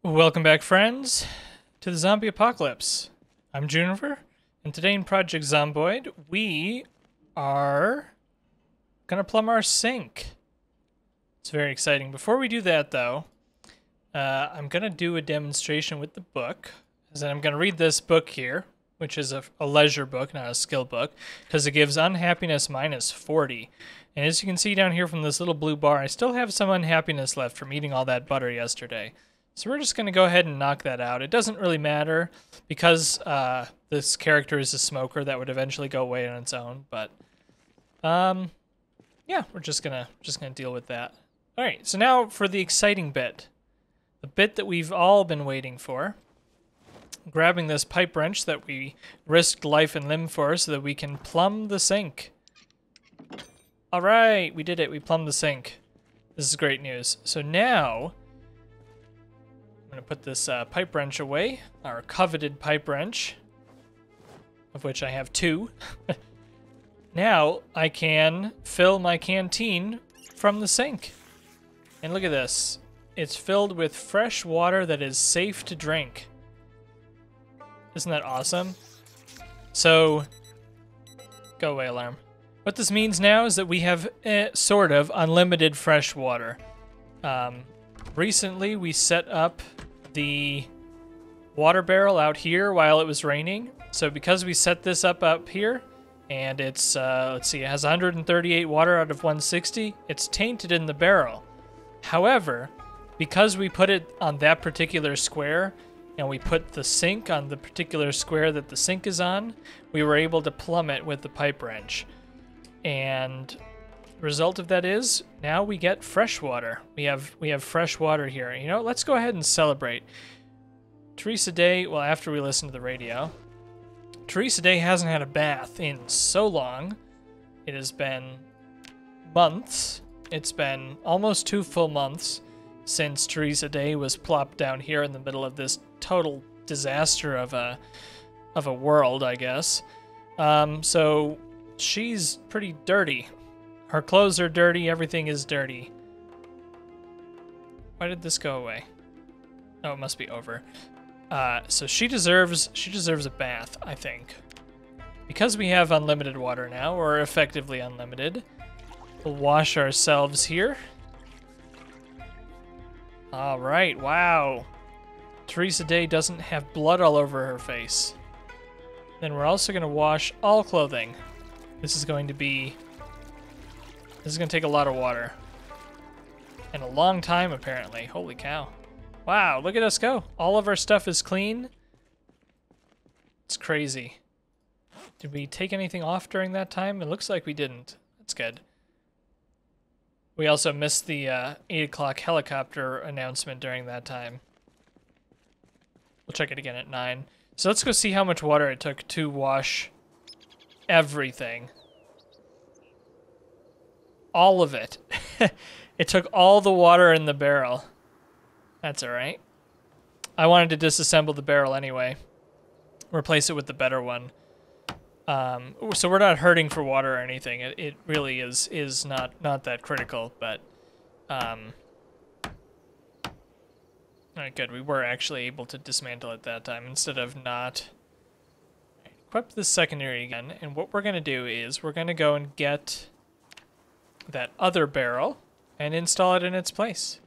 Welcome back, friends, to the zombie apocalypse. I'm Juniper, and today in Project Zomboid, we are gonna plumb our sink. It's very exciting. Before we do that, though, I'm gonna do a demonstration with the book. And I'm gonna read this book here, which is a leisure book, not a skill book, because it gives unhappiness minus 40. And as you can see down here from this little blue bar, I still have some unhappiness left from eating all that butter yesterday. So we're just going to go ahead and knock that out. It doesn't really matter because this character is a smoker. That would eventually go away on its own. But yeah, we're just gonna deal with that. All right. So now for the exciting bit, the bit that we've all been waiting for. Grabbing this pipe wrench that we risked life and limb for, so that we can plumb the sink. All right, we did it. We plumbed the sink. This is great news. So now I'm going to put this pipe wrench away, our coveted pipe wrench, of which I have 2. Now I can fill my canteen from the sink. And look at this. It's filled with fresh water that is safe to drink. Isn't that awesome? So, go away, alarm. What this means now is that we have sort of unlimited fresh water. Recently, we set up the water barrel out here while it was raining. So because we set this up here, and it's, let's see, it has 138 water out of 160, it's tainted in the barrel. However, because we put it on that particular square, and we put the sink on the particular square that the sink is on, we were able to plumb it with the pipe wrench. And the result of that is now we get fresh water. We have fresh water here. You know, let's go ahead and celebrate. Teresa Day, well, after we listen to the radio, Teresa Day hasn't had a bath in so long. It has been months. It's been almost 2 full months since Teresa Day was plopped down here in the middle of this total disaster of a world, I guess. So she's pretty dirty. Her clothes are dirty. Everything is dirty. Why did this go away? Oh, it must be over. So she deserves a bath, I think. Because we have unlimited water now, or effectively unlimited, we'll wash ourselves here. All right, wow. Teresa Day doesn't have blood all over her face. Then we're also going to wash all clothing. This is going to take a lot of water. And a long time, apparently. Holy cow. Wow, look at us go. All of our stuff is clean. It's crazy. Did we take anything off during that time? It looks like we didn't. That's good. We also missed the 8 o'clock helicopter announcement during that time. We'll check it again at 9. So let's go see how much water it took to wash everything. All of it. It took all the water in the barrel. That's alright. I wanted to disassemble the barrel anyway. Replace it with the better one. So we're not hurting for water or anything. It really is not that critical, but alright, good. We were actually able to dismantle it that time instead of not. Equip this secondary again, and what we're gonna do is we're gonna go and get that other barrel and install it in its place.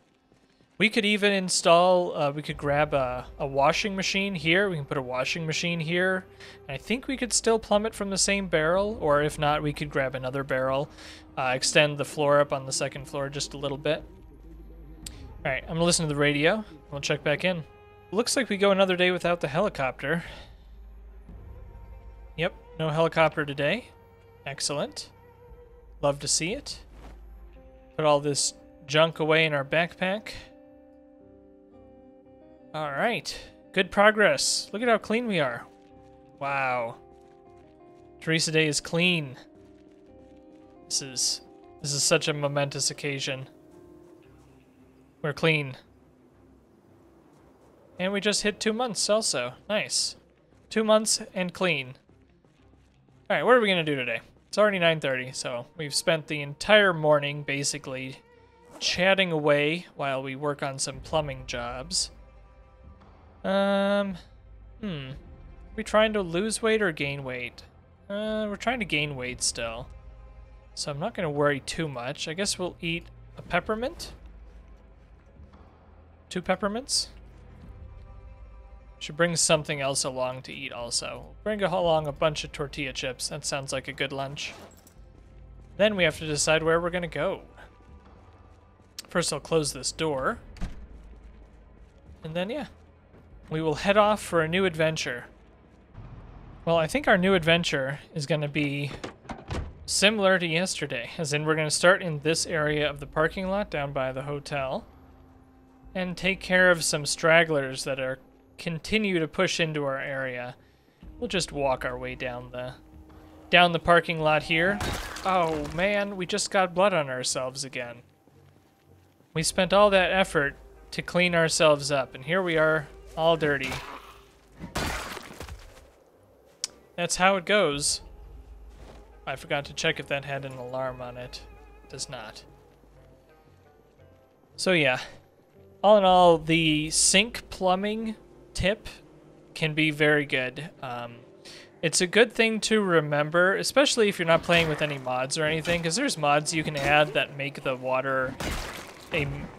We could even install, we could grab a washing machine here. We can put a washing machine here. And I think we could still plumb it from the same barrel, or if not, we could grab another barrel, extend the floor up on the second floor just a little bit. All right, I'm gonna listen to the radio. We'll check back in. Looks like we go another day without the helicopter. Yep, no helicopter today. Excellent. Love to see it. Put all this junk away in our backpack. All right, good progress. Look at how clean we are. Wow. Teresa Day is clean. This is such a momentous occasion. We're clean. And we just hit 2 months also. Nice. 2 months and clean. All right, what are we gonna do today? It's already 9:30, so we've spent the entire morning basically chatting away while we work on some plumbing jobs. We trying to lose weight or gain weight? We're trying to gain weight still. So I'm not gonna worry too much. I guess we'll eat a peppermint. 2 peppermints. Should bring something else along to eat also. Bring along a bunch of tortilla chips. That sounds like a good lunch. Then we have to decide where we're gonna go. First I'll close this door. And then yeah, we will head off for a new adventure. Well, I think our new adventure is gonna be similar to yesterday. As in, we're gonna start in this area of the parking lot down by the hotel. And take care of some stragglers that are continue to push into our area. We'll just walk our way down the parking lot here. Oh man, we just got blood on ourselves again. We spent all that effort to clean ourselves up, and here we are, all dirty. That's how it goes. I forgot to check if that had an alarm on it. It does not. So yeah, all in all, the sink plumbing tip can be very good. It's a good thing to remember, especially if you're not playing with any mods or anything, because there's mods you can add that make the water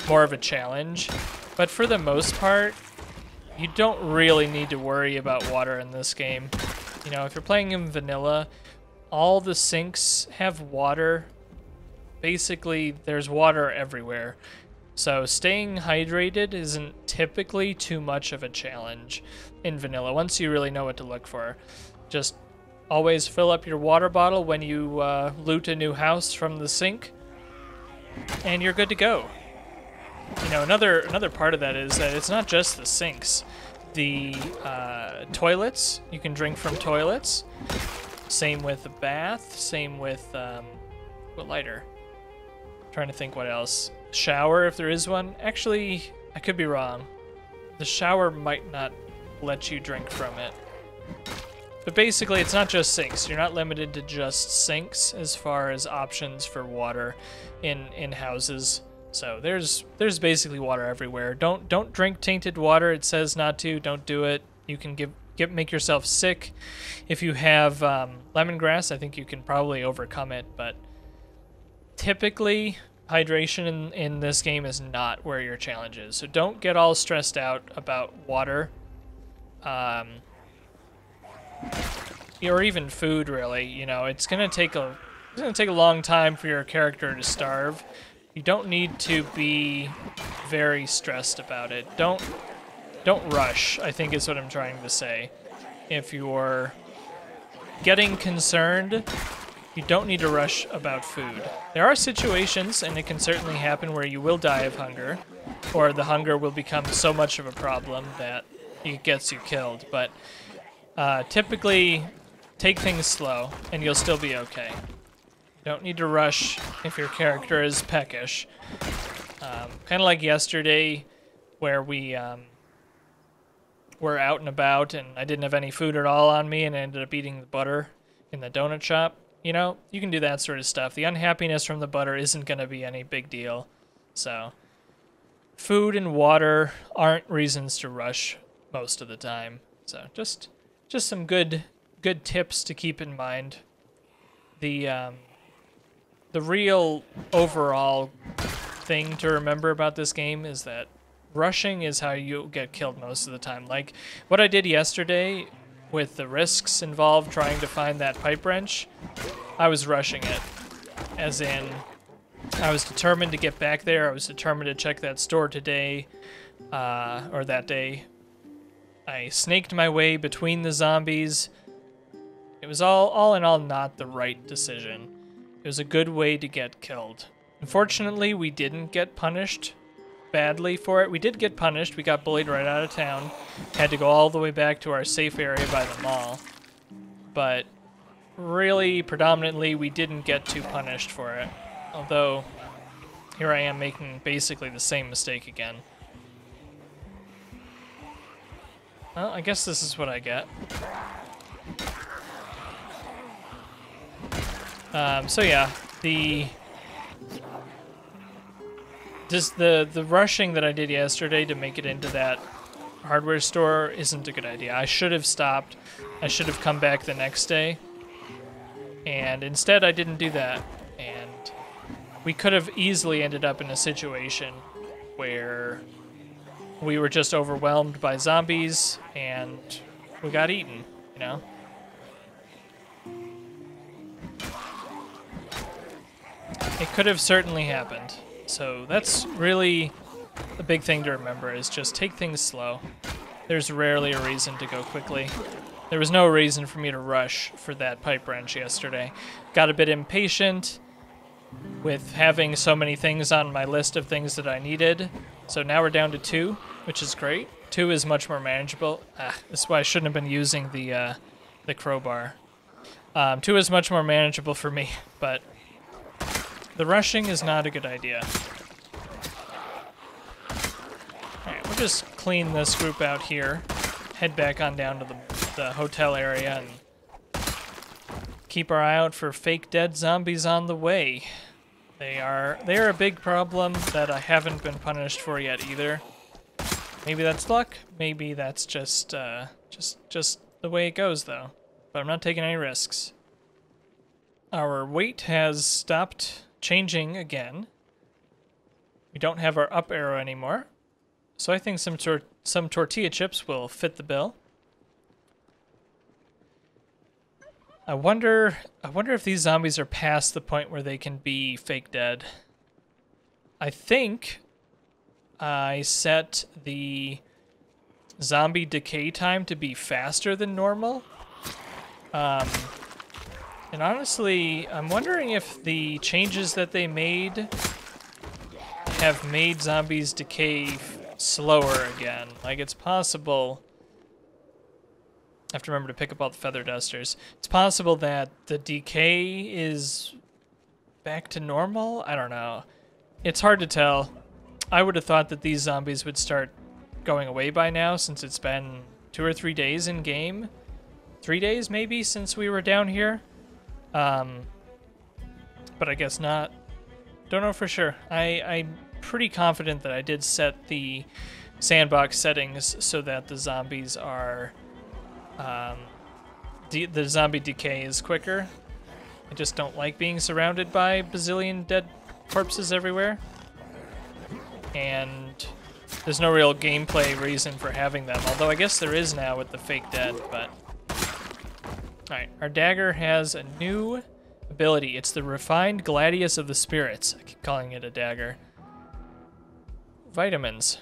more of a challenge. But for the most part, you don't really need to worry about water in this game. You know, if you're playing in vanilla, all the sinks have water. Basically, there's water everywhere. So staying hydrated isn't typically too much of a challenge in vanilla, once you really know what to look for. Just always fill up your water bottle when you loot a new house from the sink, and you're good to go. You know, another part of that is that it's not just the sinks. The toilets, you can drink from toilets. Same with the bath, same with, what lighter? I'm trying to think what else. Shower, if there is one. Actually, I could be wrong. The shower might not let you drink from it. But basically, it's not just sinks. You're not limited to just sinks as far as options for water in houses. So there's basically water everywhere. Don't drink tainted water. It says not to. Don't do it. You can make yourself sick. If you have lemongrass, I think you can probably overcome it. But typically, hydration in this game is not where your challenge is. So don't get all stressed out about water. Or even food, really. You know, it's gonna take a long time for your character to starve. You don't need to be very stressed about it. Don't rush, I think is what I'm trying to say. If you're getting concerned, you don't need to rush about food. There are situations, and it can certainly happen, where you will die of hunger, or the hunger will become so much of a problem that it gets you killed. But typically, take things slow, and you'll still be okay. You don't need to rush if your character is peckish. Kind of like yesterday, where we were out and about, and I didn't have any food at all on me, and I ended up eating the butter in the donut shop. You know, you can do that sort of stuff. The unhappiness from the butter isn't going to be any big deal. So, food and water aren't reasons to rush most of the time. So, just some good tips to keep in mind. The real overall thing to remember about this game is that rushing is how you get killed most of the time. Like what I did yesterday with the risks involved trying to find that pipe wrench, I was rushing it. As in, I was determined to get back there. I was determined to check that store today, or that day. I snaked my way between the zombies. It was all in all not the right decision. It was a good way to get killed. Unfortunately, we didn't get punished badly for it. We did get punished. We got bullied right out of town. Had to go all the way back to our safe area by the mall. But really, predominantly, we didn't get too punished for it. Although, here I am making basically the same mistake again. Well, I guess this is what I get. So yeah, the rushing that I did yesterday to make it into that hardware store isn't a good idea. I should have stopped. I should have come back the next day. And instead I didn't do that. And we could have easily ended up in a situation where we were just overwhelmed by zombies and we got eaten, you know? It could have certainly happened. So that's really the big thing to remember, is just take things slow. There's rarely a reason to go quickly. There was no reason for me to rush for that pipe wrench yesterday. Got a bit impatient with having so many things on my list of things that I needed. So now we're down to 2, which is great. 2 is much more manageable. That's why I shouldn't have been using the crowbar. 2 is much more manageable for me, but the rushing is not a good idea. Alright, we'll just clean this group out here. Head back on down to the hotel area and keep our eye out for fake dead zombies on the way. They are a big problem that I haven't been punished for yet either. Maybe that's luck. Maybe that's just the way it goes though. But I'm not taking any risks. Our weight has stopped changing again. We don't have our up arrow anymore. So I think some tortilla chips will fit the bill. I wonder if these zombies are past the point where they can be fake dead. I think I set the zombie decay time to be faster than normal. And honestly, I'm wondering if the changes that they made have made zombies decay slower again. Like, it's possible... I have to remember to pick up all the feather dusters. It's possible that the decay is back to normal? I don't know. It's hard to tell. I would have thought that these zombies would start going away by now, since it's been 2 or 3 days in game. 3 days, maybe, since we were down here. But I guess not. Don't know for sure. I'm pretty confident that I did set the sandbox settings so that the zombies are... the zombie decay is quicker. I just don't like being surrounded by bazillion dead corpses everywhere. And there's no real gameplay reason for having them, although I guess there is now with the fake dead, but... Alright, our dagger has a new ability. It's the Refined Gladius of the Spirits. I keep calling it a dagger. Vitamins.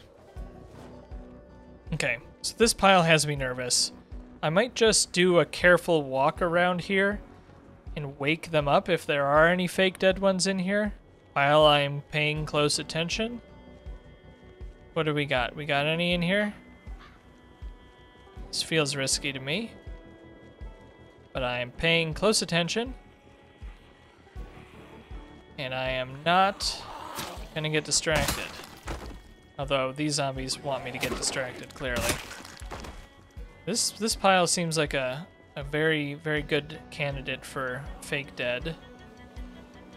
Okay, so this pile has me nervous. I might just do a careful walk around here and wake them up if there are any fake dead ones in here while I'm paying close attention. What do we got? We got any in here? This feels risky to me, but I am paying close attention and I am not gonna get distracted. Although these zombies want me to get distracted, clearly. This pile seems like a very, very good candidate for fake dead.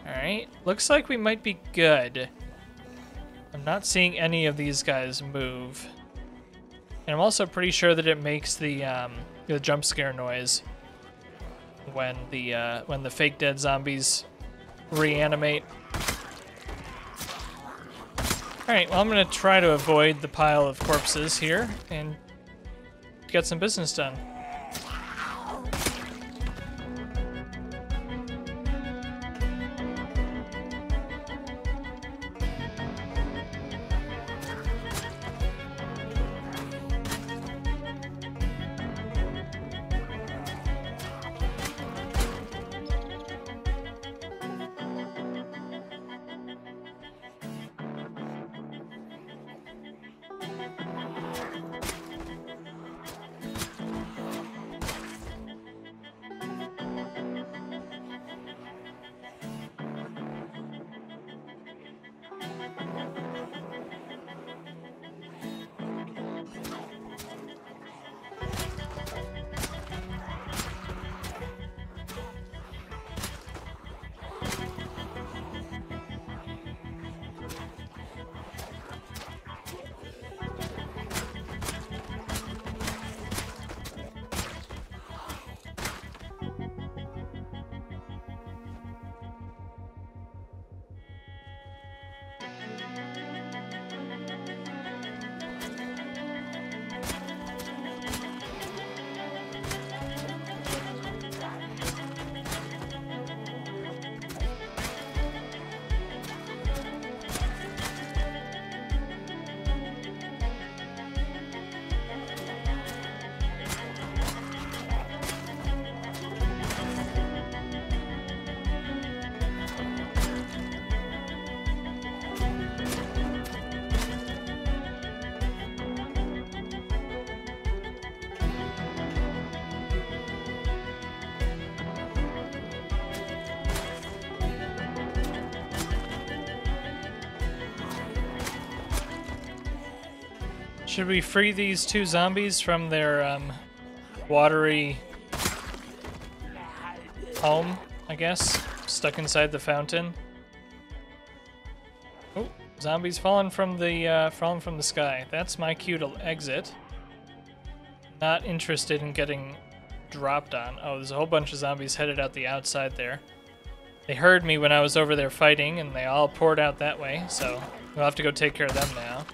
Alright, looks like we might be good. I'm not seeing any of these guys move. And I'm also pretty sure that it makes the jump scare noise when the fake dead zombies reanimate. Alright, well I'm gonna try to avoid the pile of corpses here and get some business done. Should we free these two zombies from their watery home, I guess? Stuck inside the fountain. Oh, zombies falling from the sky. That's my cue to exit. Not interested in getting dropped on. Oh, there's a whole bunch of zombies headed out the outside there. They heard me when I was over there fighting, and they all poured out that way, so we'll have to go take care of them now.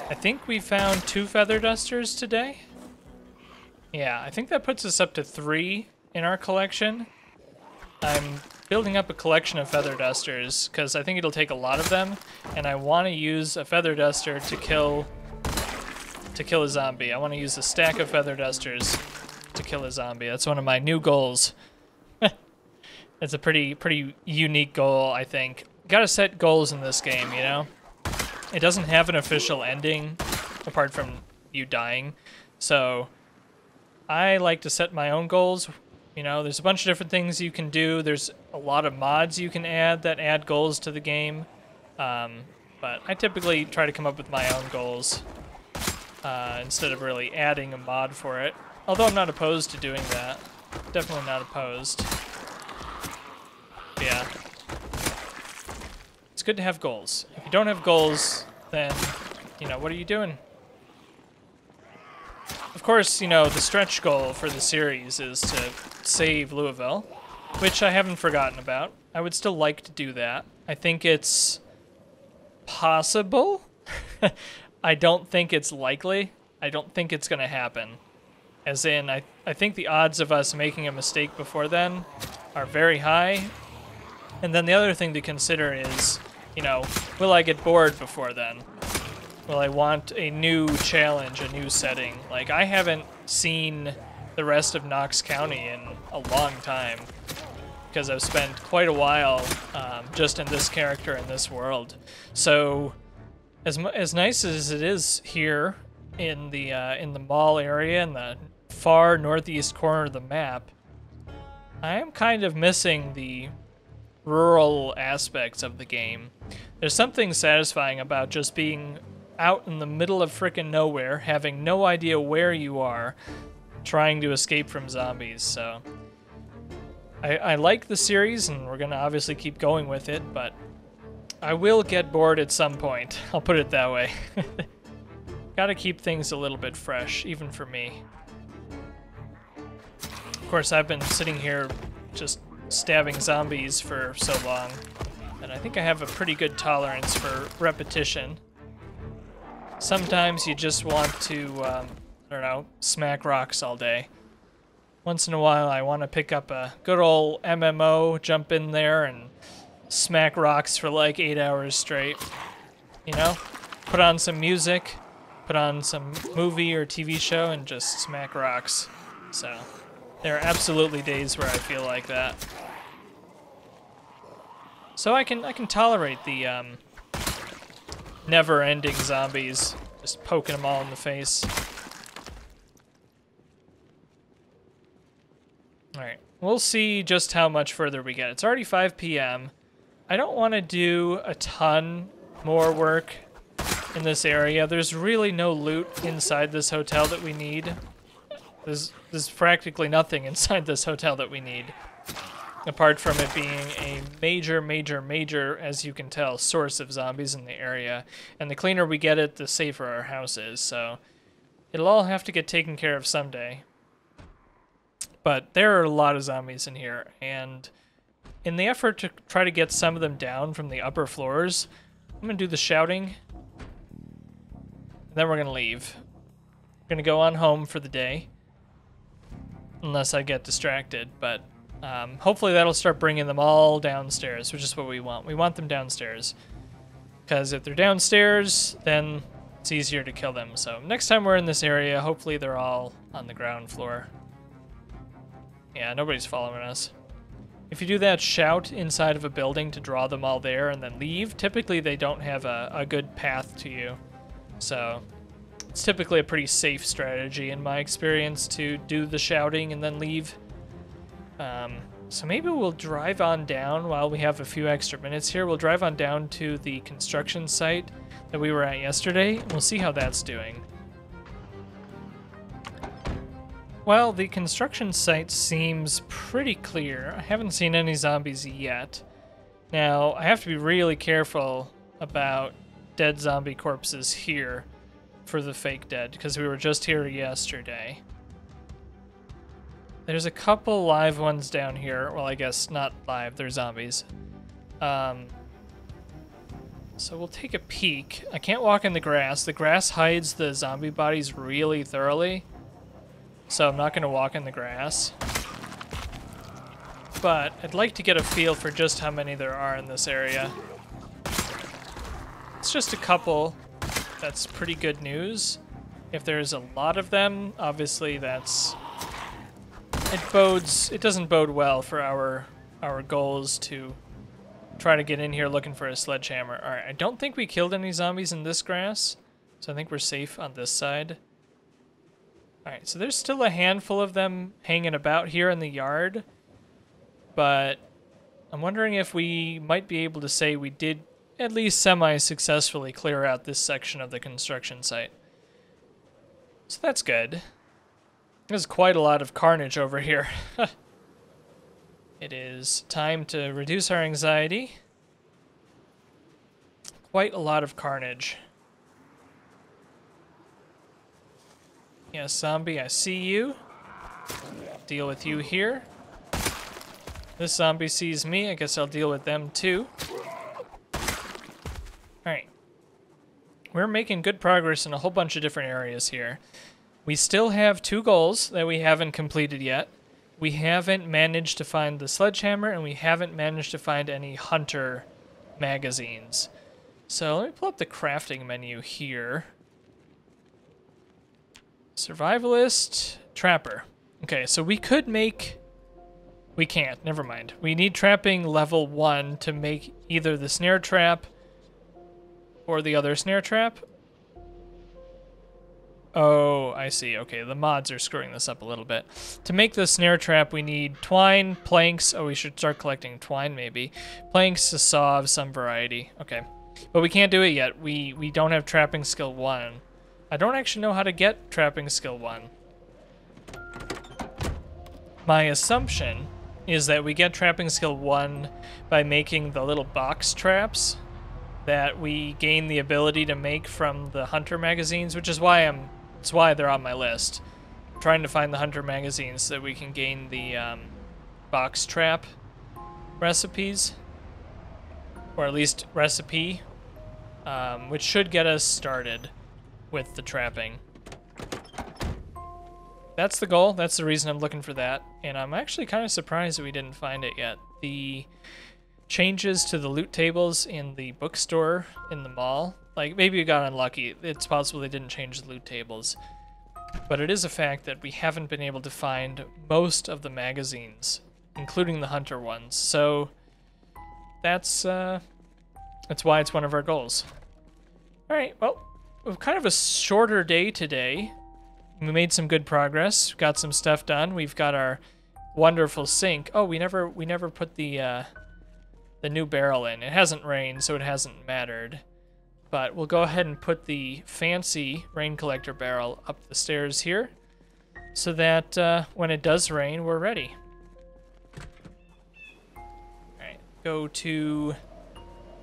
I think we found 2 feather dusters today. Yeah, I think that puts us up to 3 in our collection. I'm building up a collection of feather dusters because I think it'll take a lot of them, and I want to use a feather duster to kill a zombie. I want to use a stack of feather dusters to kill a zombie. That's one of my new goals. It's a pretty unique goal, I think. Gotta set goals in this game, you know? It doesn't have an official ending, apart from you dying, so I like to set my own goals. You know, there's a bunch of different things you can do. There's a lot of mods you can add that add goals to the game, but I typically try to come up with my own goals instead of really adding a mod for it, although I'm not opposed to doing that. Definitely not opposed. But yeah. It's good to have goals. If you don't have goals, then, you know, what are you doing? Of course, you know, the stretch goal for the series is to save Louisville, which I haven't forgotten about. I would still like to do that. I think it's possible. I don't think it's likely. I don't think it's going to happen. As in, I think the odds of us making a mistake before then are very high. And then the other thing to consider is, you know, will I get bored before then? Will I want a new challenge, a new setting? Like, I haven't seen the rest of Knox County in a long time because I've spent quite a while just in this character in this world. So, as nice as it is here in the mall area in the far northeast corner of the map, I am kind of missing the rural aspects of the game. There's something satisfying about just being out in the middle of frickin' nowhere, having no idea where you are, trying to escape from zombies. So I like the series, and we're gonna obviously keep going with it, but I will get bored at some point. I'll put it that way. Gotta keep things a little bit fresh, even for me. Of course, I've been sitting here just stabbing zombies for so long, and I think I have a pretty good tolerance for repetition. Sometimes you just want to, I don't know, smack rocks all day. Once in a while I want to pick up a good old MMO, jump in there and smack rocks for like 8 hours straight. You know? Put on some music, put on some movie or TV show, and just smack rocks. So there are absolutely days where I feel like that. So I can tolerate the never-ending zombies, just poking them all in the face. Alright, we'll see just how much further we get. It's already 5 p.m. I don't want to do a ton more work in this area. There's really no loot inside this hotel that we need. There's practically nothing inside this hotel that we need, apart from it being a major, as you can tell, source of zombies in the area. And the cleaner we get it, the safer our house is, so it'll all have to get taken care of someday. But there are a lot of zombies in here, and in the effort to try to get some of them down from the upper floors, I'm going to do the shouting, and then we're going to leave. We're going to go on home for the day, unless I get distracted, but hopefully that'll start bringing them all downstairs, which is what we want. We want them downstairs, because if they're downstairs, then it's easier to kill them. So next time we're in this area, hopefully they're all on the ground floor. Yeah, nobody's following us. If you do that shout inside of a building to draw them all there and then leave, typically they don't have a good path to you. So it's typically a pretty safe strategy in my experience to do the shouting and then leave. So maybe we'll drive on down while we have a few extra minutes here. We'll drive on down to the construction site that we were at yesterday, and we'll see how that's doing. Well, the construction site seems pretty clear. I haven't seen any zombies yet. Now, I have to be really careful about dead zombie corpses here for the fake dead, because we were just here yesterday. There's a couple live ones down here. Well, I guess not live, they're zombies. So we'll take a peek. I can't walk in the grass. The grass hides the zombie bodies really thoroughly, so I'm not going to walk in the grass. But I'd like to get a feel for just how many there are in this area. It's just a couple. That's pretty good news. If there's a lot of them, obviously that's... It doesn't bode well for our goals to try to get in here looking for a sledgehammer. Alright, I don't think we killed any zombies in this grass, so I think we're safe on this side. Alright, so there's still a handful of them hanging about here in the yard, but I'm wondering if we might be able to say we did at least semi-successfully clear out this section of the construction site. So that's good. There's quite a lot of carnage over here. It is time to reduce our anxiety. Quite a lot of carnage. Yes, zombie, I see you. Deal with you here. This zombie sees me. I guess I'll deal with them too. Alright. We're making good progress in a whole bunch of different areas here. We still have 2 goals that we haven't completed yet. We haven't managed to find the sledgehammer, and we haven't managed to find any hunter magazines. So let me pull up the crafting menu here. Survivalist, trapper. Okay, so we could make... We can't, never mind. We need trapping level 1 to make either the snare trap or the other snare trap. Oh, I see. Okay, the mods are screwing this up a little bit. To make the snare trap, we need twine, planks. Oh, we should start collecting twine, maybe. Planks, a saw of some variety. Okay. But we can't do it yet. We don't have trapping skill 1. I don't actually know how to get trapping skill 1. My assumption is that we get trapping skill 1 by making the little box traps that we gain the ability to make from the hunter magazines, which is why it's why they're on my list. I'm trying to find the hunter magazines so that we can gain the box trap recipes, or at least recipe, which should get us started with the trapping. That's the goal. That's the reason I'm looking for that, and I'm actually kind of surprised that we didn't find it yet. The changes to the loot tables in the bookstore in the mall, like, maybe we got unlucky. It's possible they didn't change the loot tables, but it is a fact that we haven't been able to find most of the magazines, including the hunter ones. So that's why it's one of our goals. All right, well, kind of a shorter day today. We made some good progress. Got some stuff done. We've got our wonderful sink. Oh, we never put the new barrel in. It hasn't rained, so it hasn't mattered. But we'll go ahead and put the fancy rain collector barrel up the stairs here, so that when it does rain, we're ready. All right, go to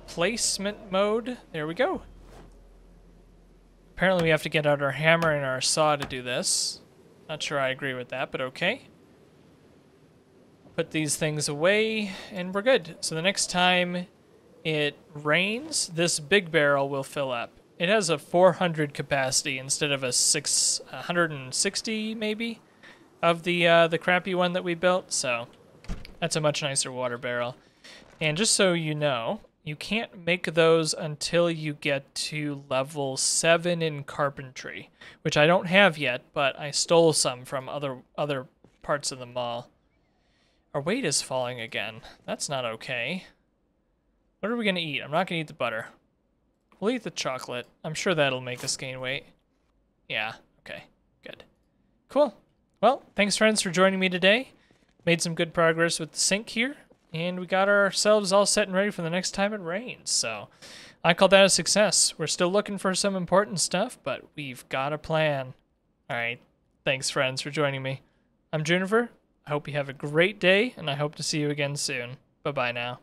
placement mode. There we go. Apparently we have to get out our hammer and our saw to do this. Not sure I agree with that, but okay. Put these things away, and we're good. So the next time it rains, this big barrel will fill up. It has a 400 capacity instead of a 660 maybe of the crappy one that we built. So that's a much nicer water barrel. And just so you know, you can't make those until you get to level 7 in carpentry, which I don't have yet, but I stole some from other parts of the mall. Our weight is falling again. That's not okay. What are we gonna eat? I'm not gonna eat the butter. We'll eat the chocolate. I'm sure that'll make us gain weight. Yeah, okay, good. Cool. Well, thanks friends for joining me today. Made some good progress with the sink here, and we got ourselves all set and ready for the next time it rains. So I call that a success. We're still looking for some important stuff, but we've got a plan. All right, thanks friends for joining me. I'm Juniper. I hope you have a great day, and I hope to see you again soon. Bye-bye now.